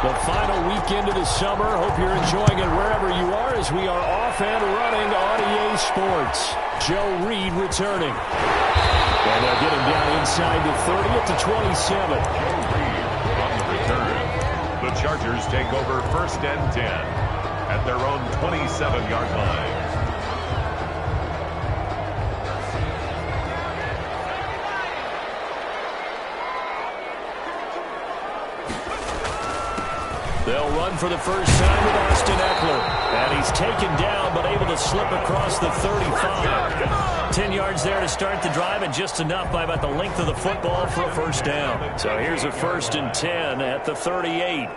The final weekend of the summer. Hope you're enjoying it wherever you are as we are off and running on EA Sports. Joe Reed returning. And they'll get him down inside the 30 at the 27. Joe Reed on the return. The Chargers take over 1st and 10 at their own 27-yard line. They'll run for the first time with Austin Eckler. And he's taken down, but able to slip across the 35. 10 yards there to start the drive, and just enough by about the length of the football for a first down. So here's a 1st and 10 at the 38.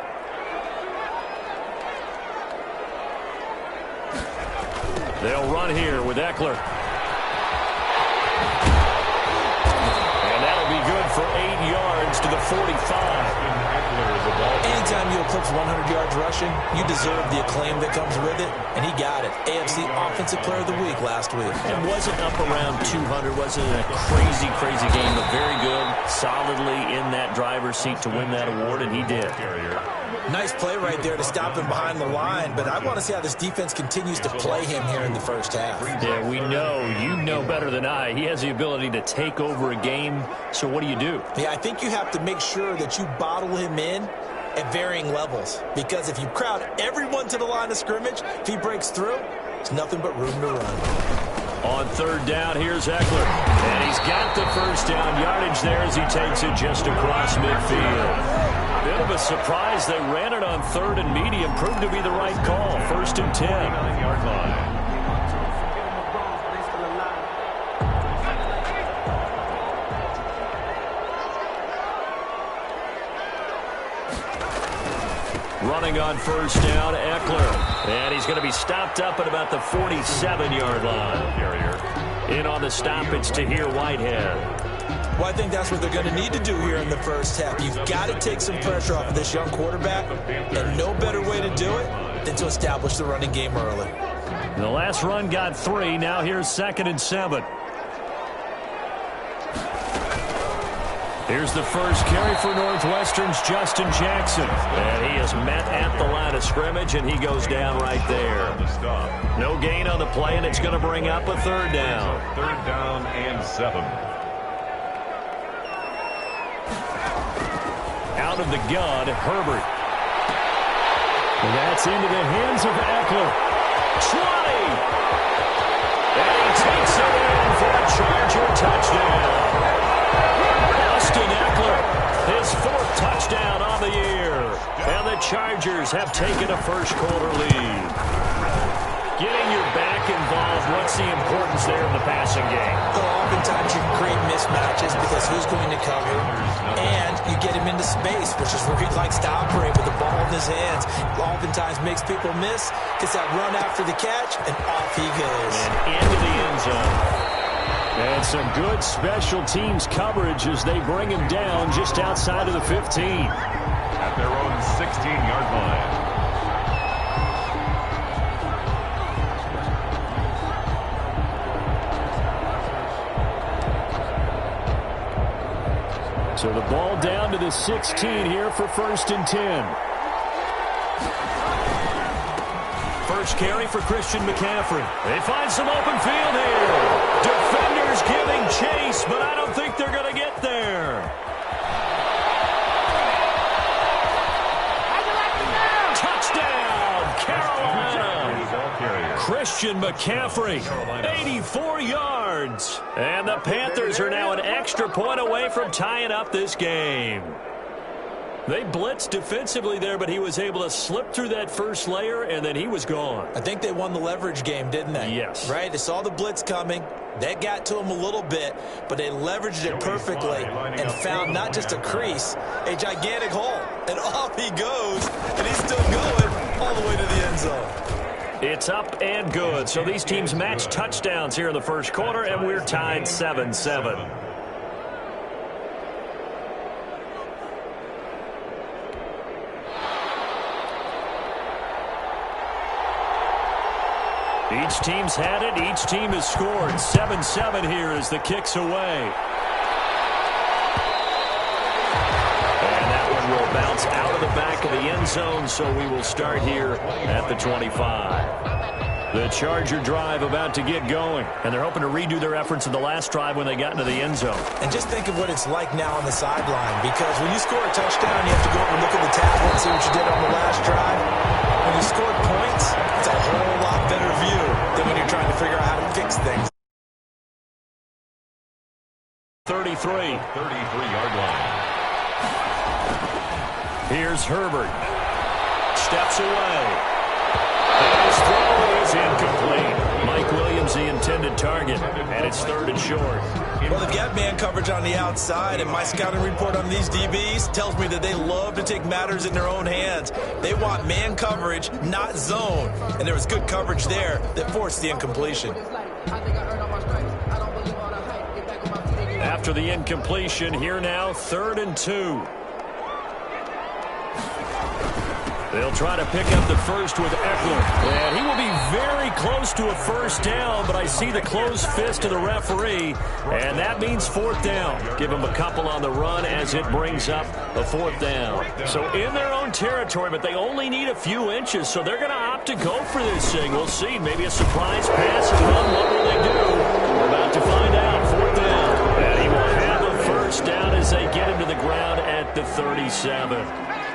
They'll run here with Eckler. And that'll be good for 8 yards to the 45. Anytime you eclipse 100 yards rushing, you deserve the acclaim that comes with it, and he got it. AFC Offensive Player of the Week last week. It wasn't up around 200, wasn't a crazy game, but very good, solidly in that driver's seat to win that award, and he did. Nice play right there to stop him behind the line, but I want to see how this defense continues to play him here in the first half. Yeah, we know. You know better than I. He has the ability to take over a game, so what do you do? Yeah, I think you have to make sure that you bottle him in at varying levels, because if you crowd everyone to the line of scrimmage, if he breaks through, there's nothing but room to run. On 3rd down, here's Eckler, and he's got the first down yardage there as he takes it just across midfield. Bit of a surprise. They ran it on 3rd and medium. Proved to be the right call. 1st and 10. 9-yard line. Running on 1st down, Eckler. And he's going to be stopped up at about the 47-yard line. Carrier. In on the stop, it's Tahir Whitehead. Well, I think that's what they're going to need to do here in the first half. You've got to take some pressure off of this young quarterback, and no better way to do it than to establish the running game early. The last run got 3. Now here's 2nd and 7. Here's the first carry for Northwestern's Justin Jackson. And he is met at the line of scrimmage, and he goes down right there. No gain on the play, and it's going to bring up a 3rd down. 3rd down and 7. Out of the gun, Herbert. And that's into the hands of Eckler. 20! And he takes it in for a Charger touchdown. Austin Eckler, his 4th touchdown on the year. And the Chargers have taken a first-quarter lead. Getting your back involved, what's the importance there in the passing game? Well, oftentimes you can create mismatches because who's going to cover, and you get him into space, which is where he likes to operate with the ball in his hands. Oftentimes makes people miss, gets that run after the catch, and off he goes. And into the end zone. And some good special teams coverage as they bring him down just outside of the 15. At their own 16-yard line. So the ball down to the 16 here for 1st and 10. First carry for Christian McCaffrey. They find some open field here. Defenders giving chase, but I don't think they're going to get there. Touchdown, Carolina. Christian McCaffrey, 84 yards. And the Panthers are now an extra point away from tying up this game. They blitzed defensively there, but he was able to slip through that first layer, and then he was gone. I think they won the leverage game, didn't they? Yes. Right? They saw the blitz coming. That got to him a little bit, but they leveraged it perfectly and found not just a crease, a gigantic hole. And off he goes, and he's still going all the way to the end zone. It's up and good. So these teams match touchdowns here in the first quarter, and we're tied 7-7. Each team's had it. Each team has scored. 7-7 here as the kick's away. And that one will bounce out of the back of the end zone, so we will start here at the 25. The Charger drive about to get going, and they're hoping to redo their efforts in the last drive when they got into the end zone. And just think of what it's like now on the sideline, because when you score a touchdown, you have to go over and look at the tablet and see what you did on the last drive. When you scored points, it's a whole lot better view than when you're trying to figure out how to fix things. 33-yard line. Here's Herbert. Steps away. And his throw is incomplete. Mike Williams, the intended target, and it's 3rd and short. Well, they've got man coverage on the outside, and my scouting report on these DBs tells me that they love to take matters in their own hands. They want man coverage, not zone. And there was good coverage there that forced the incompletion. After the incompletion, here now, 3rd and 2. They'll try to pick up the first with Eckler. And he will be very close to a first down, but I see the closed fist of the referee, and that means 4th down. Give him a couple on the run as it brings up a 4th down. So in their own territory, but they only need a few inches, so they're going to opt to go for this thing. We'll see. Maybe a surprise pass and run. What will they do? We're about to find out. 4th down. And he will have a first down as they get him to the ground at the 37.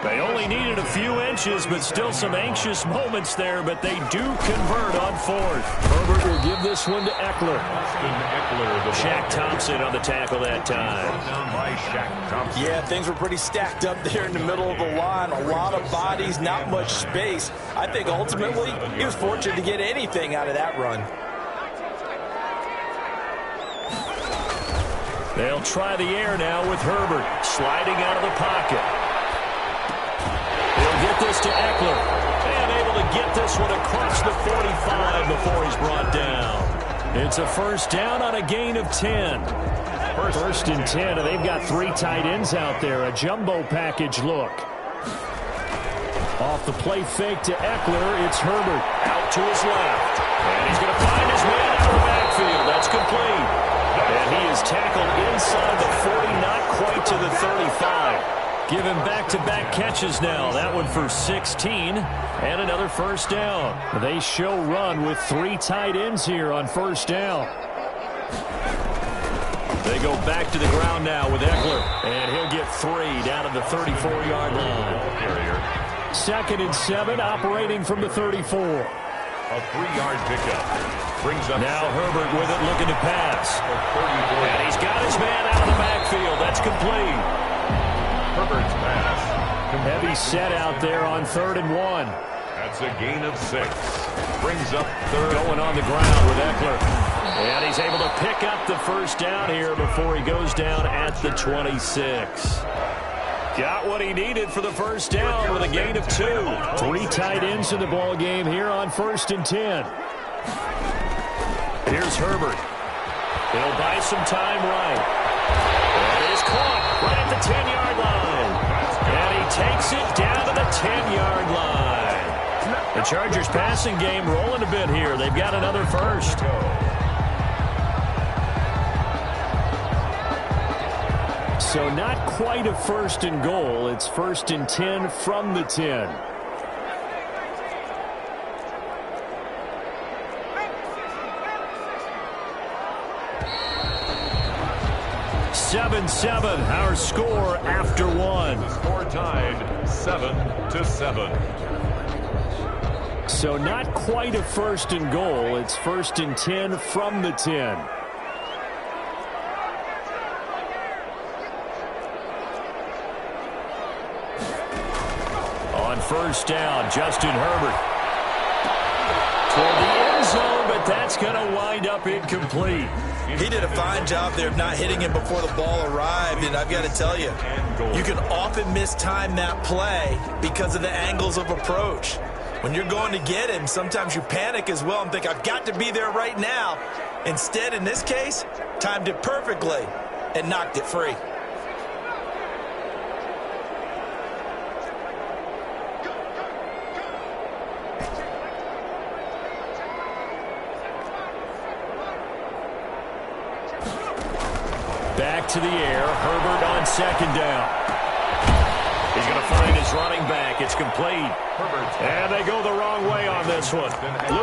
They only needed a few inches, but still some anxious moments there, but they do convert on 4th. Herbert will give this one to Eckler. Shaq Thompson on the tackle that time. Yeah, things were pretty stacked up there in the middle of the line. A lot of bodies, not much space. I think ultimately he was fortunate to get anything out of that run. They'll try the air now with Herbert sliding out of the pocket. Get this to Eckler, and able to get this one across the 45 before he's brought down. It's a first down on a gain of 10. First and 10, and they've got 3 tight ends out there, a jumbo package look. Off the play fake to Eckler, it's Herbert out to his left, and he's going to find his man out of the backfield. That's complete, and he is tackled inside the 40, not quite to the 35. Give him back-to-back catches now. That one for 16 and another first down. They show run with 3 tight ends here on first down. They go back to the ground now with Eckler, and he'll get 3 down at the 34-yard line. 2nd and 7, operating from the 34. A 3-yard pickup. Brings up now Herbert with it, looking to pass. And he's got his man out of the backfield. That's complete. Herbert's pass. Heavy set out there on 3rd and 1. That's a gain of 6. Brings up 3rd. Going on the ground with Eckler. And he's able to pick up the first down here before he goes down at the 26. Got what he needed for the first down with a gain of 2. 3 tight ends in the ball game here on 1st and 10. Here's Herbert. He'll buy some time right. And he's caught right at the 10-yard line. And he takes it down to the 10-yard line. The Chargers passing game rolling a bit here. They've got another first. So not quite a 1st and goal. It's 1st and 10 from the 10. Seven, our score after 1. Score tied 7-7. So not quite a 1st and goal. It's 1st and 10 from the 10. On first down, Justin Herbert toward the end zone, but that's going to wind up incomplete. He did a fine job there of not hitting him before the ball arrived, and I've got to tell you, you can often mistime that play because of the angles of approach. When you're going to get him, sometimes you panic as well and think, I've got to be there right now. Instead, in this case, timed it perfectly and knocked it free. Back to the air. Herbert on second down. He's going to find his his running back. It's complete. And they go the wrong way on this one.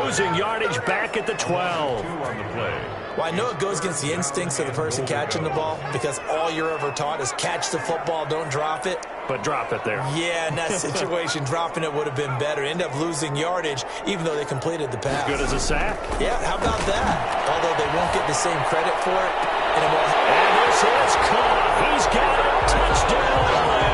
Losing yardage back at the 12. On the play. Well, I know it goes against the instincts of the person catching the ball because all you're ever taught is catch the football, don't drop it. But drop it there. Yeah, in that situation, dropping it would have been better. End up losing yardage, even though they completed the pass. Good as a sack. Yeah, how about that? Although they won't get the same credit for it. And this is caught. He's got it. Touchdown, LA.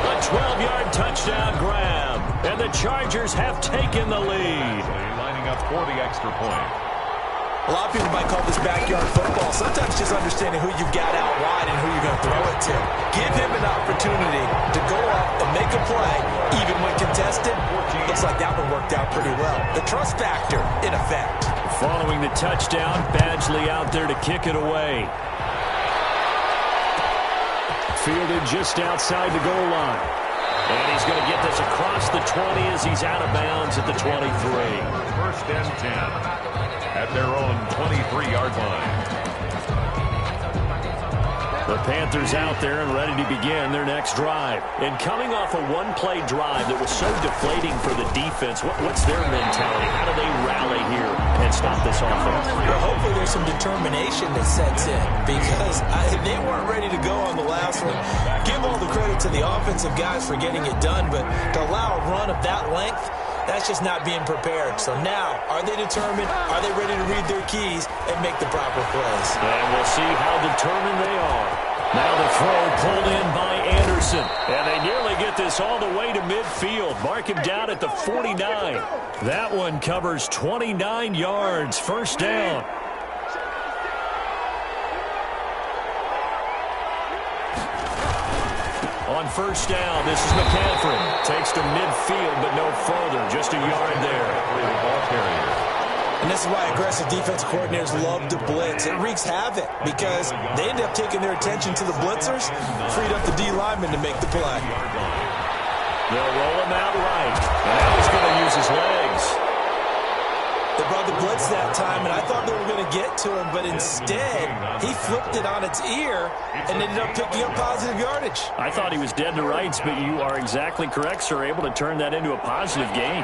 A 12-yard touchdown grab. And the Chargers have taken the lead. Lining up for the extra point. A lot of people might call this backyard football. Sometimes just understanding who you've got out wide and who you're going to throw it to. Give him an opportunity to go up and make a play, even when contested. Looks like that one worked out pretty well. The trust factor, in effect. Following the touchdown, Badgley out there to kick it away. Fielded just outside the goal line. And he's going to get this across the 20 as he's out of bounds at the 23. First and 10 at their own 23-yard line. The Panthers out there and ready to begin their next drive. And coming off a one-play drive that was so deflating for the defense, what's their mentality? How do they rally here and stop this offense? Well, hopefully there's some determination that sets in because they weren't ready to go on the last one. Give all the credit to the offensive guys for getting it done, but to allow a run of that length, that's just not being prepared. So now, are they determined? Are they ready to read their keys and make the proper plays? And we'll see how determined they are. Now the throw pulled in by Anderson. And they nearly get this all the way to midfield. Mark him down at the 49. That one covers 29 yards. First down. On first down, this is McCaffrey. Takes to midfield, but no further. Just a yard there. The ball carrier. And this is why aggressive defensive coordinators love to blitz. It wreaks havoc because they end up taking their attention to the blitzers, freed up the D lineman to make the play. They'll roll him out right. And now he's going to use his legs. They brought the blitz that time, and I thought they were going to get to him, but instead, he flipped it on its ear and ended up picking up positive yardage. I thought he was dead to rights, but you are exactly correct, sir. Able to turn that into a positive gain.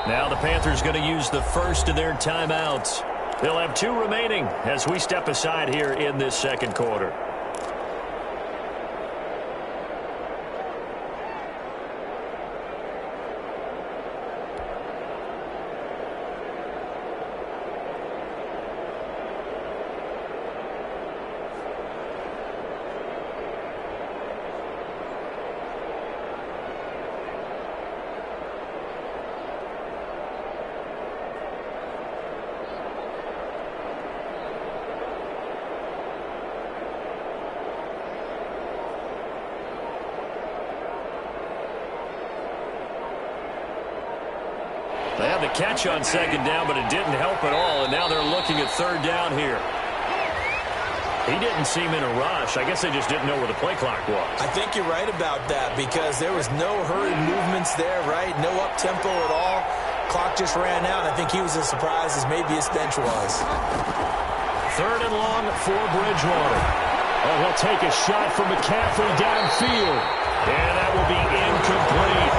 Now the Panthers going to use the first of their timeouts. They'll have 2 remaining as we step aside here in this second quarter. They had the catch on second down, but it didn't help at all, and now they're looking at third down here. He didn't seem in a rush. I guess they just didn't know where the play clock was. I think you're right about that because there was no hurried movements there, right? No up-tempo at all. Clock just ran out. I think he was as surprised as maybe his bench was. Third and long for Bridgewater. Oh, he'll take a shot from McCaffrey downfield. And that will be incomplete.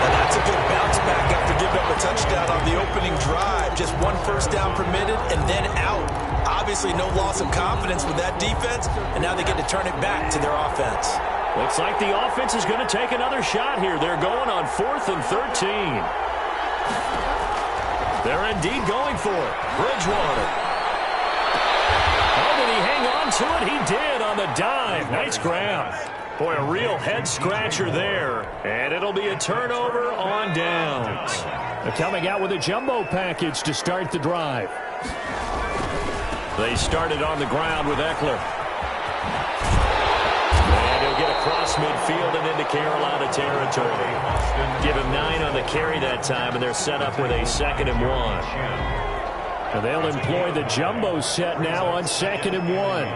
And that's a good bounce back after giving up a touchdown on the opening drive. Just 1 first down permitted and then out. Obviously no loss of confidence with that defense, and now they get to turn it back to their offense. Looks like the offense is going to take another shot here. They're going on 4th and 13. They're indeed going for it. Bridgewater. Oh, did he hang on to it? He did on the dive. Nice grab. Boy, a real head-scratcher there. And it'll be a turnover on downs. They're coming out with a jumbo package to start the drive. They started on the ground with Eckler. And he'll get across midfield and into Carolina territory. Give him 9 on the carry that time, and they're set up with a 2nd and 1. And they'll employ the jumbo set now on 2nd and 1.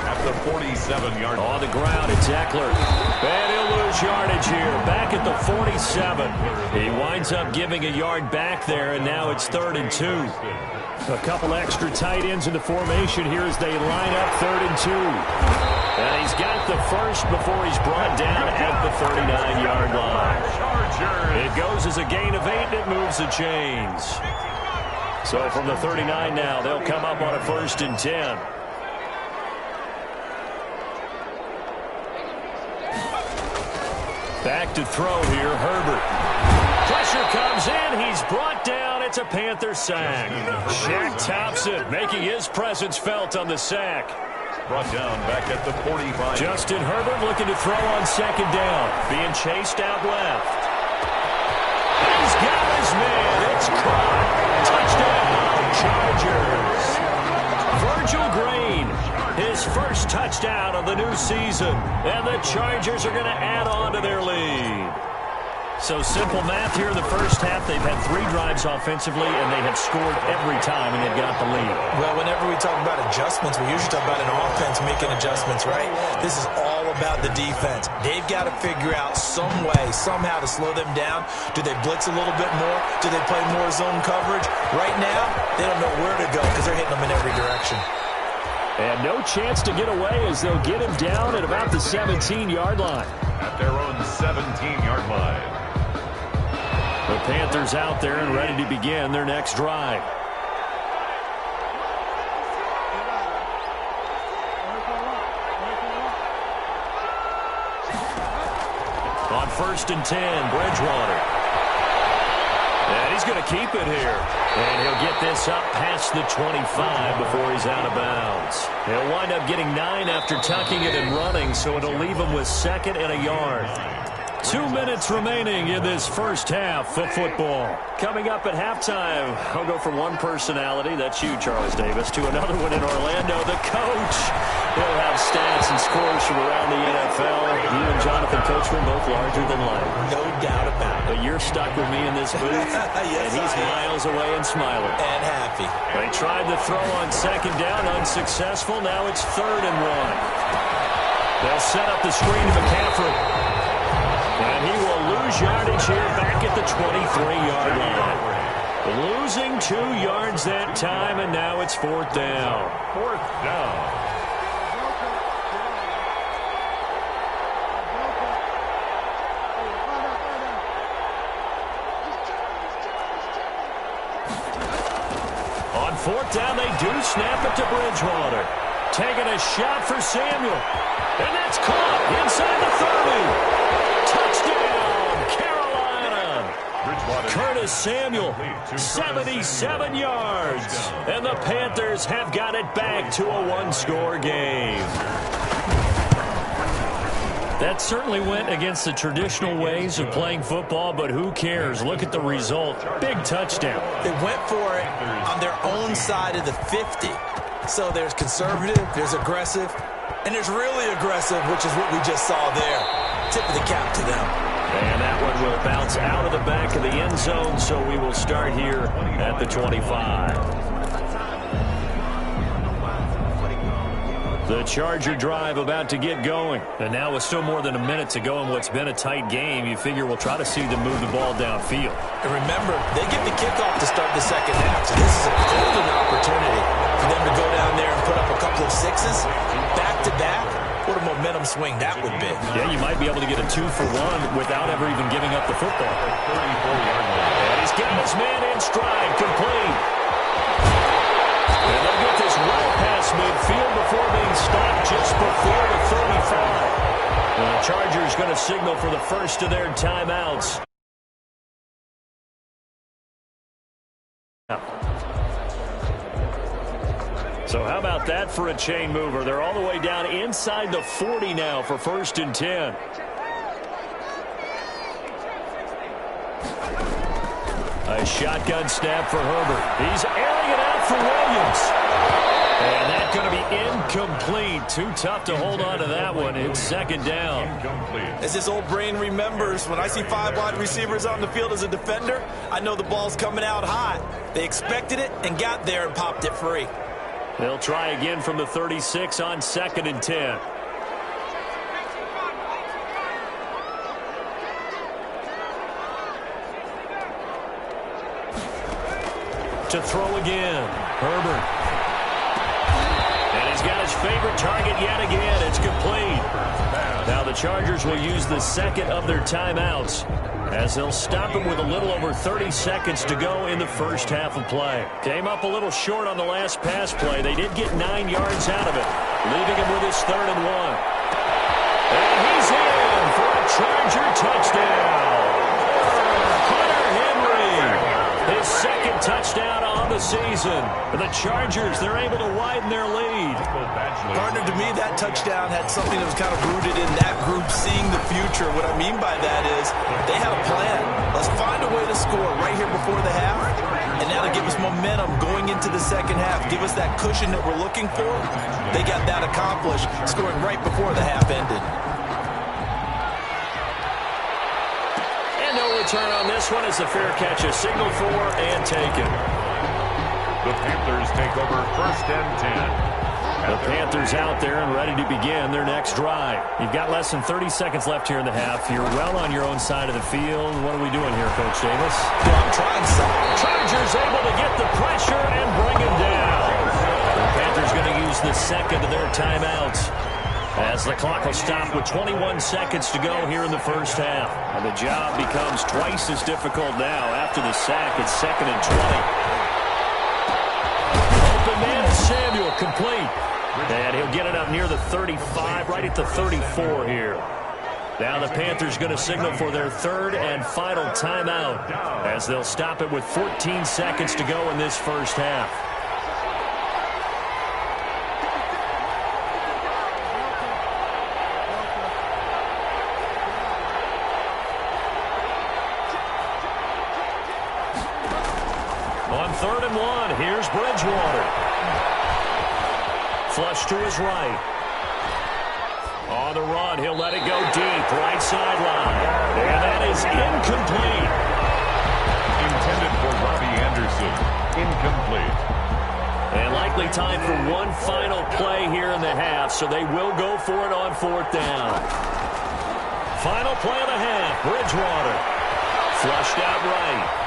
At the 47-yard line. On the ground, it's Eckler. And he'll lose lose yardage here, back at the 47. He winds up giving a yard back there, and now it's 3rd and 2. A couple extra tight ends in the formation here as they line up 3rd and 2. And he's got the first before he's brought down at the 39-yard line. It goes as a gain of 8, and it moves the chains. So from the 39 now, they'll come up on a 1st and 10. Back to throw here, Herbert. Pressure comes in. He's brought down. It's a Panther sack. Shaq Thompson making his presence felt on the sack. Brought down back at the 45. Justin Herbert looking to throw on 2nd down. Being chased out left. He's got his man. It's caught. Touchdown, Chargers. Virgil Green, his first touchdown of the new season. And the Chargers are going to add on to their lead. So simple math here in the first half. They've had 3 drives offensively, and they have scored every time, and they've got the lead. Well, whenever we talk about adjustments, we usually talk about an offense making adjustments, right? This is all about the defense. They've got to figure out some way, somehow to slow them down. Do they blitz a little bit more? Do they play more zone coverage? Right now, they don't know where to go because they're hitting them in every direction. And no chance to get away as they'll get him down at about the 17-yard line. At their own 17-yard line. The Panthers out there and ready to begin their next drive. On 1st and 10, Bridgewater. And he's going to keep it here. And he'll get this up past the 25 before he's out of bounds. He'll wind up getting 9 after tucking it and running, so it'll leave him with 2nd and a yard. 2 minutes remaining in this first half of football. Coming up at halftime, I'll go from one personality, that's you, Charles Davis, to another one in Orlando, the coach. He'll have stats and scores from around the NFL. You and Jonathan Coachman both larger than life. No doubt about it. But you're stuck with me in this booth, yes, and he's miles away and smiling. And happy. They tried the throw on 2nd down, unsuccessful. Now it's 3rd and 1. They'll set up the screen to McCaffrey. And he will lose yardage here back at the 23-yard line. Losing 2 yards that time, and now it's 4th down. 4th down. On 4th down, they do snap it to Bridgewater. Taking a shot for Samuel. And that's caught inside the 30. Touchdown, Carolina. Curtis Samuel, 77 yards. And the Panthers have got it back to a 1-score game. That certainly went against the traditional ways of playing football, but who cares? Look at the result. Big touchdown. They went for it on their own side of the 50. So there's conservative, there's aggressive, and there's really aggressive, which is what we just saw there. Tip of the cap to them. And that one will bounce out of the back of the end zone, so we will start here at the 25. The Charger drive about to get going. And now with still more than a minute to go in what's been a tight game, you figure we'll try to see them move the ball downfield. And remember, they get the kickoff to start the second half, so this is a golden opportunity for them to go down there and put up a couple of 6s back-to-back. What a momentum swing that would be. Yeah, you might be able to get a 2-for-1 without ever even giving up the football. And he's got his man in stride, complete. And they'll get this well past midfield before being stopped just before the 35. And the Chargers going to signal for the first of their timeouts. So how about that for a chain mover? They're all the way down inside the 40 now for 1st and 10. A shotgun snap for Herbert. He's airing it out for Williams. And that's going to be incomplete. Too tough to hold on to that one. It's 2nd down. As his old brain remembers, when I see 5 wide receivers on the field as a defender, I know the ball's coming out hot. They expected it and got there and popped it free. They'll try again from the 36 on 2nd and 10. to throw again. Herbert. And he's got his favorite target yet again. It's complete. Now the Chargers will use the second of their timeouts as they'll stop him with a little over 30 seconds to go in the first half of play. Came up a little short on the last pass play. They did get 9 yards out of it, leaving him with his 3rd and 1. And he's in for a Charger touchdown. Hunter Henry, his 2nd touchdown on the season. And the Chargers, they're able to widen their lead. Partner, to me, that touchdown had something that was kind of rooted in that group seeing the future. What I mean by that is they had a plan. Let's find a way to score right here before the half. And now to give us momentum going into the second half, give us that cushion that we're looking for. They got that accomplished, scoring right before the half ended. And no return on this one as the fair catch is signaled for and taken. The Panthers take over 1st and 10. The Panthers out there and ready to begin their next drive. You've got less than 30 seconds left here in the half. You're well on your own side of the field. What are we doing here, Coach Davis? I'm trying something. Chargers able to get the pressure and bring him down. The Panthers going to use the second of their timeouts as the clock will stop with 21 seconds to go here in the first half. And the job becomes twice as difficult now after the sack. It's 2nd and 20. Open man is Samuel, complete. And he'll get it up near the 35, right at the 34 here. Now the Panthers going to signal for their 3rd and final timeout as they'll stop it with 14 seconds to go in this first half. On 3rd and 1, here's Bridgewater. Flush to his right. On the run, he'll let it go deep, right sideline. And that is incomplete. Intended for Robbie Anderson. Incomplete. And likely time for one final play here in the half, so they will go for it on 4th down. Final play of the half, Bridgewater. Flushed out right.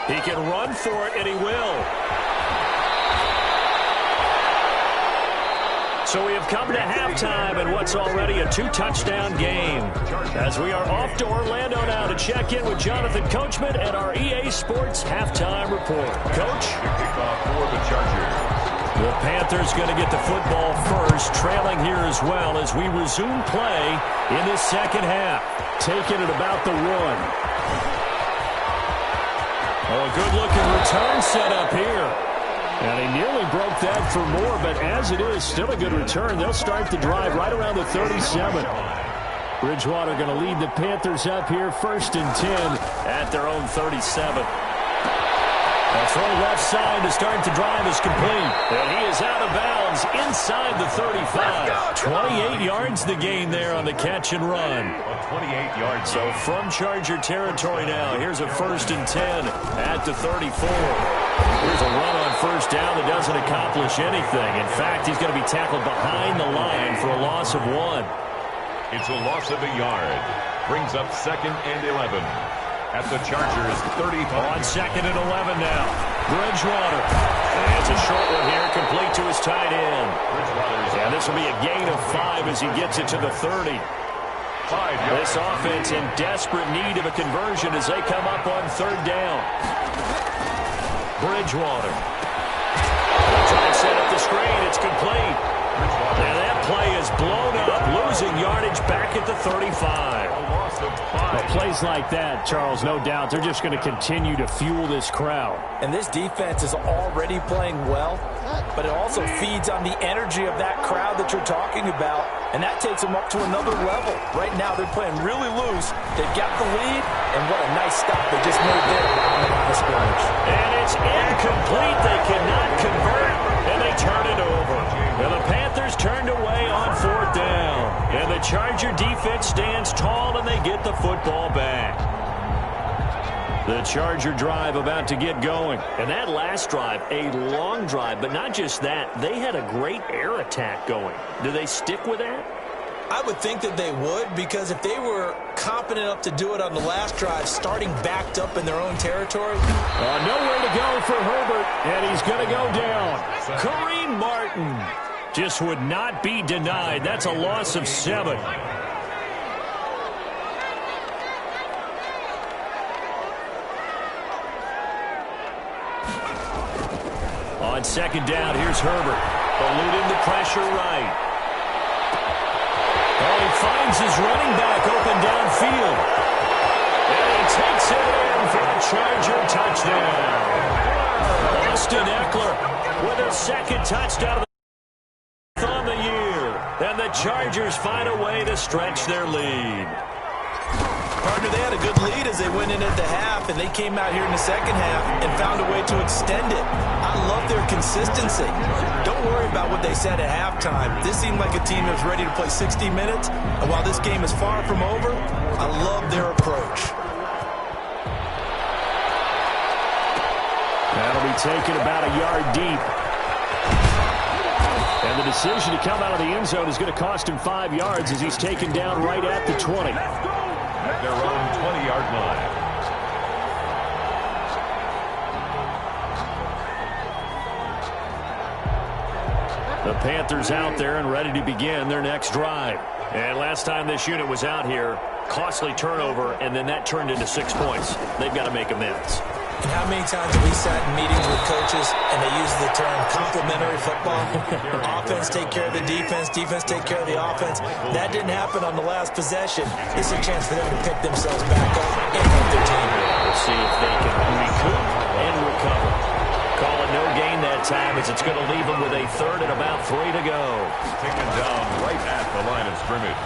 He can run for it, and he will. So we have come to halftime in what's already a 2-touchdown game. As we are off to Orlando now to check in with Jonathan Coachman at our EA Sports Halftime Report. Coach? Kickoff for the Chargers. The Panthers going to get the football first, trailing here as well as we resume play in this second half. Taking it about the 1. Oh, a good-looking return set up here. And he nearly broke that for more, but as it is, still a good return. They'll start the drive right around the 37. Bridgewater going to lead the Panthers up here, 1st and 10 at their own 37. A throw left side to start the drive is complete. And he is out of bounds inside the 35. 28 yards the gain there on the catch and run. 28 yards. So from Charger territory now, here's a 1st and 10 at the 34. Here's a run on 1st down that doesn't accomplish anything. In fact, he's going to be tackled behind the line for a loss of 1. It's a loss of a yard. Brings up 2nd and 11. At the Chargers 35. On 2nd and 11 now. Bridgewater. And it's a short one here, complete to his tight end. And this will be a gain of 5 as he gets it to the 30. This offense in desperate need of a conversion as they come up on 3rd down. Bridgewater. Trying to set up the screen. It's complete. And that play is blown up, losing yardage back at the 35. Well, plays like that, Charles, no doubt, they're just going to continue to fuel this crowd. And this defense is already playing well, but it also feeds on the energy of that crowd that you're talking about, and that takes them up to another level. Right now, they're playing really loose. They've got the lead, and what a nice stop they just made there on the line of scrimmage. And it's incomplete. They cannot convert, and they turn it over. And the Panthers turned away on 4th down. And the Charger defense stands tall, and they get the football back. The Charger drive about to get going. And that last drive, a long drive, but not just that. They had a great air attack going. Do they stick with that? I would think that they would, because if they were competent enough to do it on the last drive, starting backed up in their own territory. Nowhere to go for Herbert, and he's going to go down. Kareem Martin just would not be denied. That's a loss of 7. On second down, here's Herbert. Eluding the pressure right. Oh, he finds his running back open downfield. And he takes it in for a Charger touchdown. Austin Eckler with a second touchdown on the year. And the Chargers find a way to stretch their lead. Partner, they had a good lead as they went in at the half, and they came out here in the second half and found a way to extend it. I love their consistency. Don't worry about what they said at halftime. This seemed like a team that was ready to play 60 minutes, and while this game is far from over, I love their approach. That'll be taken about a yard deep. And the decision to come out of the end zone is going to cost him 5 yards as he's taken down right at the 20. At their own 20-yard line. The Panthers out there and ready to begin their next drive. And last time this unit was out here, costly turnover, and then that turned into 6 points. They've got to make amends. And how many times have we sat in meetings with coaches and they use the term complementary football? Offense take care of the defense, defense take care of the offense. That didn't happen on the last possession. It's a chance for them to pick themselves back up and help their team. We'll see if they can recoup and recover. Call it no gain that time as it's going to leave them with a third and about 3 to go. Taken down right at the line of scrimmage.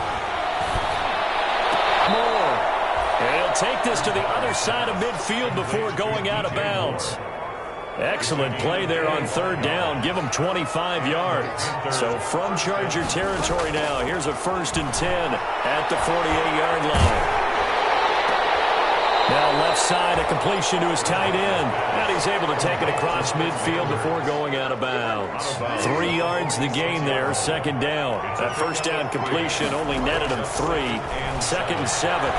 More. And he'll take this to the other side of midfield before going out of bounds. Excellent play there on third down. Give them 25 yards. So from Charger territory now, here's a 1st and 10 at the 48-yard line. Now left side, a completion to his tight end. And he's able to take it across midfield before going out of bounds. 3 yards the gain there, 2nd down. That first down completion only netted him 3. 2nd and 7.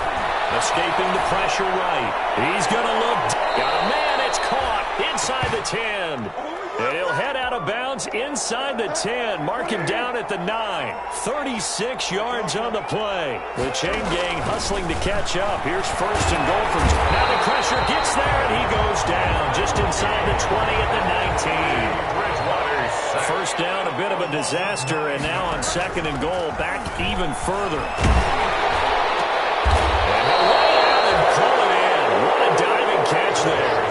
Escaping the pressure right. He's going to look. Got a man. It's caught inside the 10. And he'll head out of bounds inside the 10. Mark him down at the 9. 36 yards on the play. The chain gang hustling to catch up. Here's 1st and goal from. Now the pressure gets there, and he goes down just inside the 20 at the 19. First down, a bit of a disaster, and now on 2nd and goal, back even further. Catch there.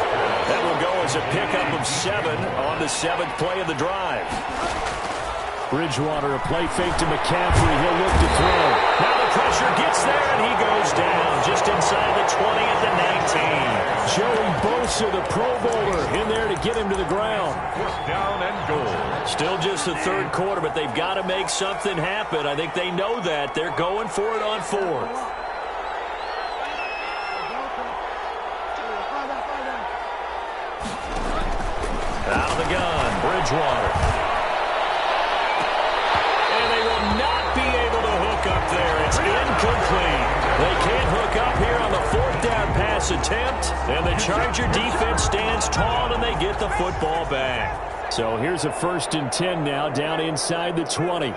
That will go as a pickup of 7 on the 7th play of the drive. Bridgewater, a play fake to McCaffrey. He'll look to throw. Now the pressure gets there, and he goes down just inside the 20 at the 19. Joey Bosa, the Pro Bowler, in there to get him to the ground. 4th down and goal. Still just the 3rd quarter, but they've got to make something happen. I think they know that. They're going for it on 4th. Out of the gun, Bridgewater. And they will not be able to hook up there. It's incomplete. They can't hook up here on the 4th down pass attempt. And the Charger defense stands tall, and they get the football back. So here's a 1st and 10 now, down inside the 20.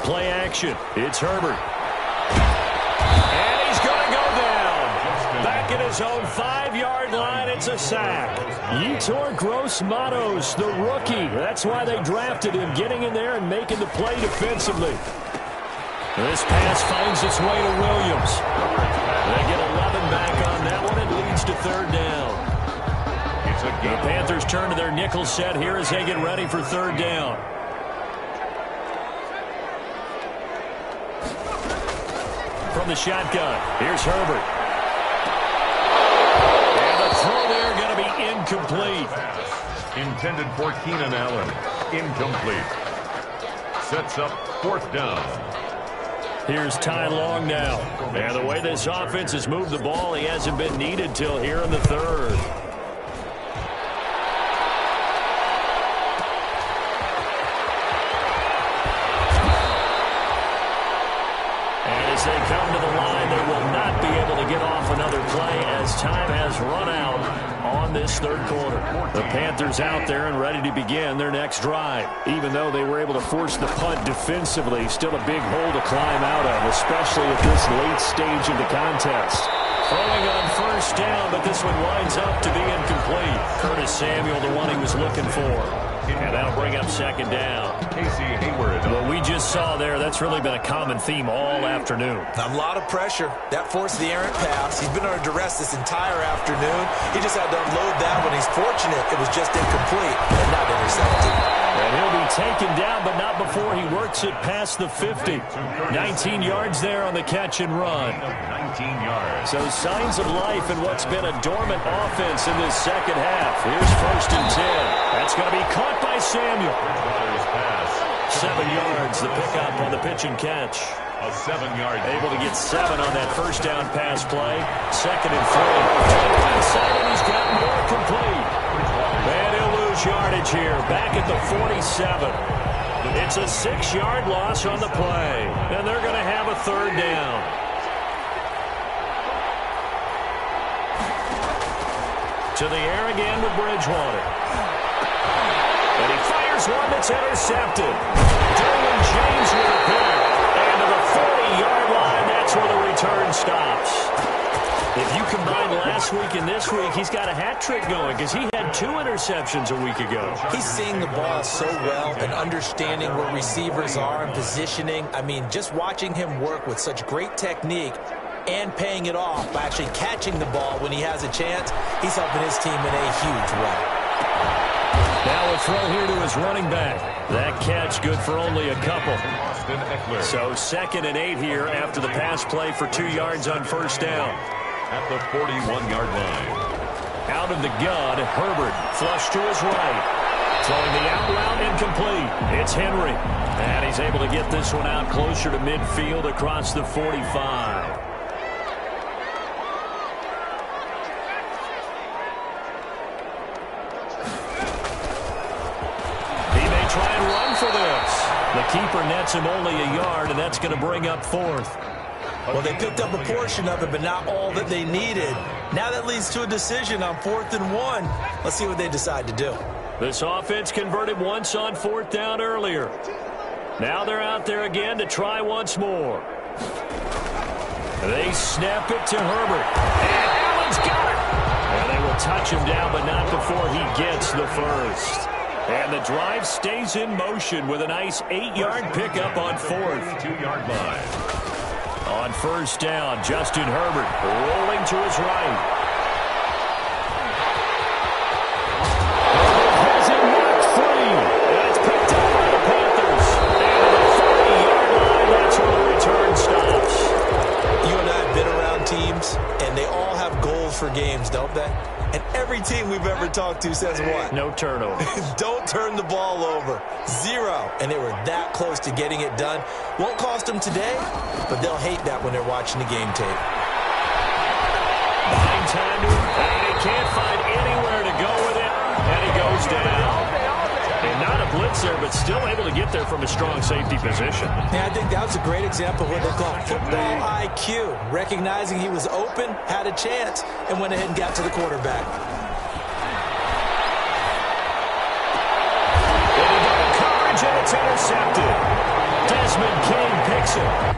Play action. It's Herbert. Back at his own 5-yard line, it's a sack. Yetur Gross-Matos, the rookie. That's why they drafted him, getting in there and making the play defensively. This pass finds its way to Williams. They get 11 back on that one. It leads to 3rd down. The Panthers turn to their nickel set here as they get ready for 3rd down. From the shotgun, here's Herbert. Throw there going to be incomplete. Intended for Keenan Allen. Incomplete. Sets up 4th down. Here's Ty Long now. And the way this offense has moved the ball, he hasn't been needed till here in the 3rd. another play as time has run out on this third quarter. The Panthers out there and ready to begin their next drive. Even though they were able to force the punt defensively, still a big hole to climb out of, especially at this late stage of the contest. Throwing on first down, but this one winds up to be incomplete. Curtis Samuel, the one he was looking for. And that'll bring up second down. Casey Hayward. What we just saw there, that's really been a common theme all afternoon. A lot of pressure. That forced the errant pass. He's been under duress this entire afternoon. He just had to unload that when he's fortunate. It was just incomplete and not intercepted. And he'll be taken down, but not before he works it past the 50. 19 yards there on the catch and run. 19 yards. So signs of life in what's been a dormant offense in this second half. Here's first and 10. That's going to be caught by Samuel. Bridgewater's pass. 7 yards, the pickup on the pitch and catch. A 7-yard. Able to get 7 on that first down pass play. Second and 3. Inside, and he's got more complete. And he'll lose yardage here, back at the 47. It's a 6-yard loss on the play, and they're going to have a third down. To the air again with Bridgewater. And he fires one that's intercepted. Derwin James with a pick. And to the 40-yard line, that's where the return stops. If you combine last week and this week, he's got a hat trick going because he had 2 interceptions a week ago. He's seeing the ball so well and understanding where receivers are and positioning. I mean, just watching him work with such great technique and paying it off by actually catching the ball when he has a chance, he's helping his team in a huge way. Now a throw here to his running back. That catch good for only a couple. So 2nd and 8 here after the pass play for 2 yards on first down. At the 41-yard line. Out of the gun, Herbert flush to his right. Throwing the out route incomplete. It's Henry. And he's able to get this one out closer to midfield across the 45. Try and run for this. The keeper nets him only a yard, and that's going to bring up 4th. Well, they picked up a portion of it, but not all that they needed. Now that leads to a decision on 4th and 1. Let's see what they decide to do. This offense converted once on 4th down earlier. Now they're out there again to try once more. They snap it to Herbert. And Allen's got it. And they will touch him down, but not before he gets the first. And the drive stays in motion with a nice 8-yard pickup on 4th. 2-yard line. On first down, Justin Herbert rolling to his right. Herbert has him knocked free. And it's picked up by the Panthers. And to the 40-yard line, that's where the return stops. You and I have been around teams, and they all have goals for games, don't they? And every team we've ever talked to says what? No turnovers. Don't turn the ball over. 0. And they were that close to getting it done. Won't cost them today, but they'll hate that when they're watching the game tape. Buying time to him, and he can't find anywhere to go with it, and he goes down. And not a blitzer, but still able to get there from a strong safety position. Yeah, I think that was a great example of what they call football IQ. Recognizing he was open, had a chance, and went ahead and got to the quarterback. Into coverage, and it's intercepted. Desmond King picks it.